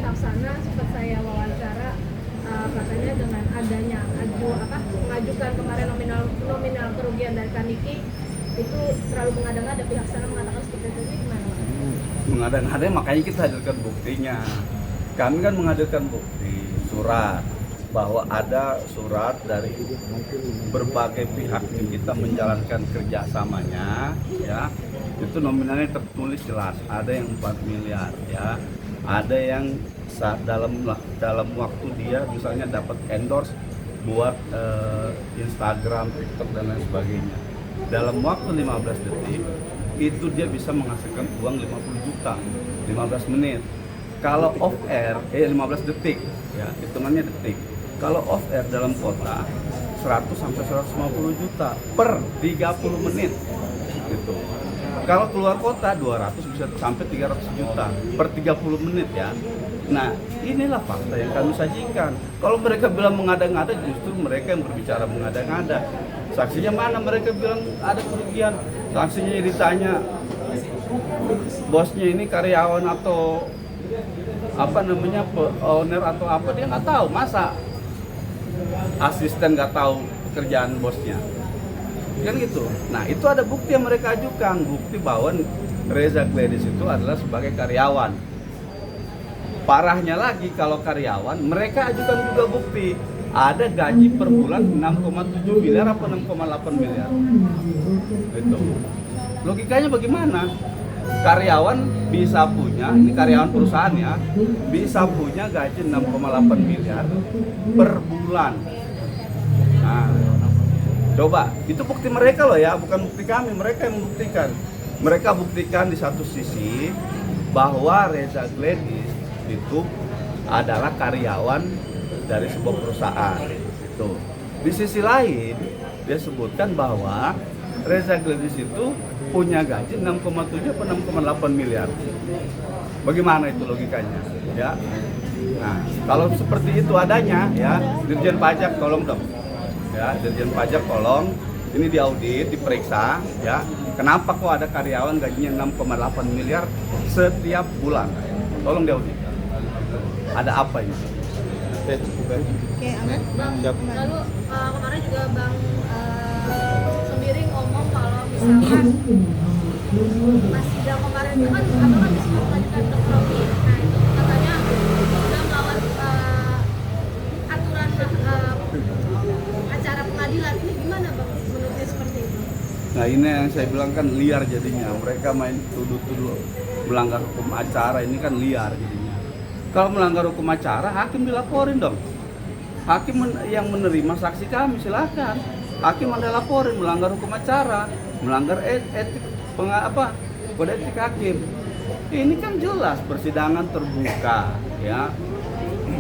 pihak sana sempat saya wawancara, katanya dengan adanya mengajukan kemarin nominal kerugian dari Kaniki itu terlalu mengada-ngada, pihak sana mengatakan seperti itu. Ini gimana Pak? Mengada-ngada, makanya kita hadirkan buktinya. Kami kan menghadirkan bukti surat bahwa ada surat dari berbagai pihak yang kita menjalankan kerjasamanya, ya. Itu nominalnya tertulis jelas, ada yang 4 miliar, ya. Ada yang dalam waktu dia misalnya dapat endorse buat Instagram, TikTok dan lain sebagainya. Dalam waktu 15 detik itu dia bisa menghasilkan uang 50 juta 15 menit. Kalau off air 15 detik, ya, hitungannya detik. Kalau off air dalam kota 100 sampai 150 juta per 30 menit. Gitu. Kalau keluar kota 200 bisa sampai 300 juta per 30 menit, ya. Nah, inilah fakta yang kami sajikan. Kalau mereka bilang mengada-ngada, justru mereka yang berbicara mengada-ngada. Saksinya mana? Mereka bilang ada kerugian. Saksinya ditanya, bosnya ini karyawan atau owner atau apa, dia nggak tahu. Masa asisten nggak tahu pekerjaan bosnya? Kan gitu. Nah, itu ada bukti yang mereka ajukan, bukti bahwa Reza Gladys itu adalah sebagai karyawan. Parahnya lagi, kalau karyawan, mereka ajukan juga bukti ada gaji per bulan 6,7 miliar apa 6,8 miliar. Gitu. Logikanya bagaimana? Karyawan bisa punya, ini karyawan perusahaan ya, bisa punya gaji 6,8 miliar per bulan. Nah, coba, itu bukti mereka loh ya, bukan bukti kami, mereka yang membuktikan. Mereka buktikan di satu sisi bahwa Reza Gladys itu adalah karyawan dari sebuah perusahaan. Itu. Di sisi lain, dia sebutkan bahwa Reza Gladys itu punya gaji 6,7 atau 6,8 miliar. Bagaimana itu logikanya? Ya. Nah, kalau seperti itu adanya, ya, Dirjen Pajak tolong dong. Ya, Dirjen Pajak tolong, ini diaudit, diperiksa, ya. Kenapa kok ada karyawan gajinya 6,8 miliar setiap bulan? Tolong diaudit. Ada apa ini? Oke, aman. Lalu kemarin juga Bang sendiri ngomong kalau misalkan pas sidang kemarin itu kan abang kan disuruh mengajukan teknologi. Nah, itu katanya sudah melawan aturan acara pengadilan. Ini gimana Bang menurutnya seperti itu? Nah, ini yang saya bilang kan liar jadinya. Mereka main tuduh-tuduh melanggar hukum acara, ini kan liar jadinya. Kalau melanggar hukum acara, hakim dilaporin dong. Hakim yang menerima saksi kami silakan. Hakim Anda laporin melanggar hukum acara, melanggar etik kode etik hakim. Ini kan jelas persidangan terbuka, ya.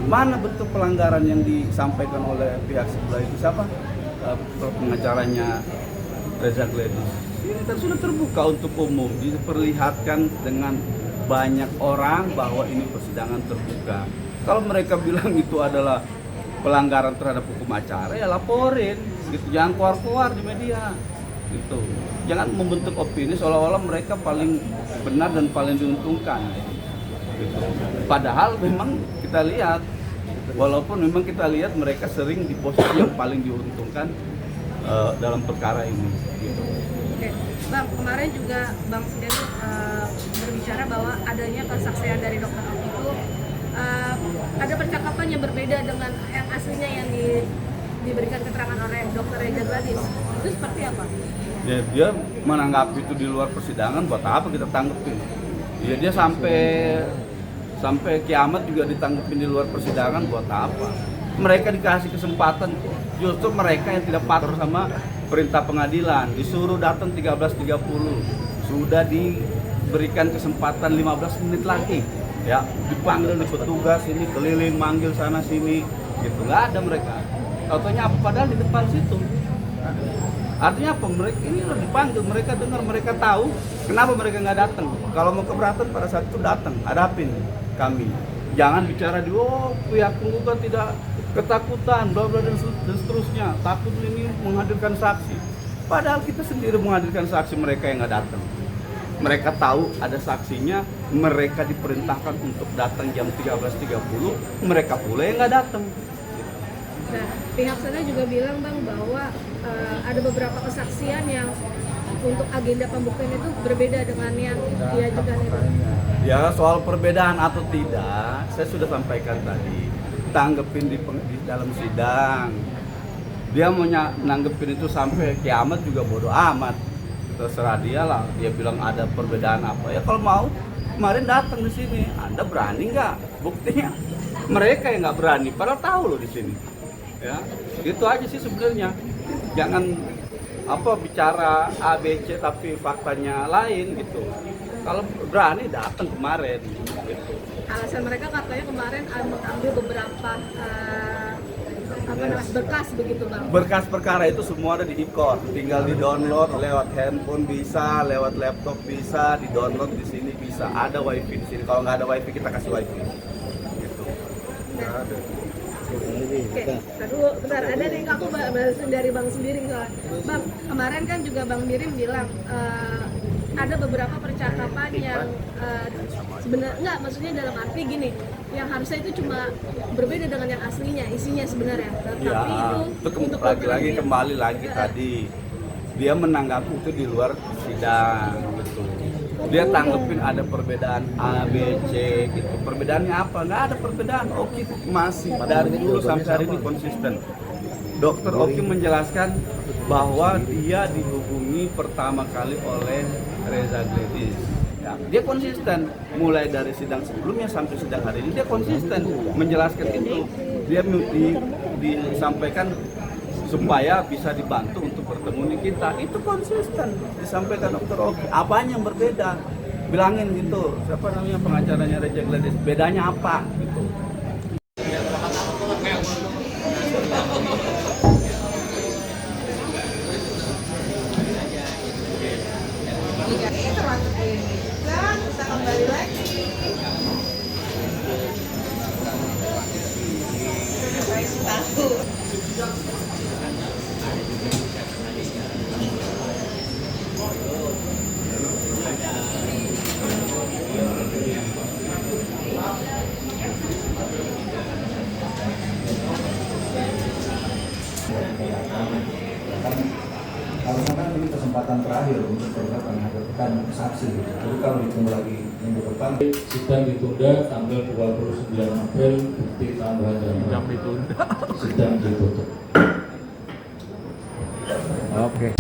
Mana bentuk pelanggaran yang disampaikan oleh pihak sebelah itu? Siapa pengacaranya Reza Gladys? Ini kan sudah terbuka untuk umum, diperlihatkan dengan banyak orang bahwa ini persidangan terbuka. Kalau mereka bilang itu adalah pelanggaran terhadap hukum acara, ya laporin, gitu. Jangan keluar-keluar di media, gitu. Jangan membentuk opini seolah-olah mereka paling benar dan paling diuntungkan, gitu. Padahal memang kita lihat, walaupun memang kita lihat mereka sering di posisi yang paling diuntungkan dalam perkara ini, gitu. Oke, Bang, kemarin juga Bang sendiri berbicara bahwa adanya kesaksian dari dokter itu ada percakapan yang berbeda dengan yang aslinya yang diberikan keterangan oleh dokter Reza Gladys. Itu seperti apa? Ya, dia menanggapi itu di luar persidangan, buat apa kita tanggepin? Ya, dia sampai kiamat juga ditanggepin di luar persidangan, buat apa? Mereka dikasih kesempatan, justru mereka yang tidak patuh sama perintah pengadilan, disuruh datang 13.30, sudah diberikan kesempatan 15 menit lagi, ya, dipanggil nih petugas ini keliling manggil sana sini, gitu. Nggak ada mereka. Contohnya apa? Padahal di depan situ. Artinya apa? Mereka ini udah dipanggil, mereka dengar, mereka tahu. Kenapa mereka nggak datang? Kalau mau keberatan pada saat itu datang, hadapin kami. Jangan bicara di pihak penggugat tidak ketakutan, bla bla dan seterusnya. Takut ini menghadirkan saksi. Padahal kita sendiri menghadirkan saksi, mereka yang nggak datang. mereka tahu ada saksinya, mereka diperintahkan untuk datang jam 13.30, mereka pula yang nggak datang. Nah, pihak sana juga bilang Bang bahwa ada beberapa kesaksian yang untuk agenda pembuktian itu berbeda dengan yang diajukan itu. Ya, soal perbedaan atau tidak, saya sudah sampaikan tadi. Tanggepin di dalam sidang. Dia mau nanggepin itu sampai kiamat juga bodoh amat. Terserah dia lah. Dia bilang ada perbedaan apa. Ya kalau mau, kemarin datang di sini. Anda berani nggak? Buktinya mereka yang nggak berani. Padahal tahu loh di sini. Ya, itu aja sih sebenarnya. Jangan bicara A, B, C tapi faktanya lain gitu. Kalau berani datang kemarin gitu. Alasan mereka katanya kemarin mengambil beberapa berkas begitu Bang. Berkas perkara itu semua ada di e-court, tinggal di-download lewat handphone bisa, lewat laptop bisa, di-download di sini bisa. Ada wifi di sini. Kalau nggak ada wifi kita kasih wifi. Gitu. Nggak ada. Oke, bentar, ada nih aku balasin dari Bang Sembiring soalnya. Bang, kemarin kan juga Bang Mirim bilang ada beberapa percakapan yang sebenarnya enggak, maksudnya dalam arti gini, yang harusnya itu cuma berbeda dengan yang aslinya, isinya sebenarnya. Tapi Ya, itu untuk lagi-lagi kembali lagi tadi dia menanggapi itu di luar sidang gitu. Dia tanggepin ada perbedaan A, B, C gitu. Perbedaannya apa? Nggak ada perbedaan. Oki masih dari dulu sampai hari ini konsisten. Dokter Oki menjelaskan bahwa dia dihubungi pertama kali oleh Reza Gledis. Ya, dia konsisten mulai dari sidang sebelumnya sampai sidang hari ini dia konsisten menjelaskan itu. Dia disampaikan supaya bisa dibantu untuk bertemu di kita. Itu konsisten disampaikan Dokter Oki. Apanya yang berbeda? Bilangin gitu. Siapa namanya pengacaranya Reza Gledis? Bedanya apa? Gitu. kita kembali lagi. Tahu. Kalau kan ini kesempatan terakhir untuk terdapat menghadirkan saksi. Jadi kalau ditunggu lagi minggu depan, sidang ditunda tanggal 29 April, bukti tambahan dan sidang ditutup. Oke.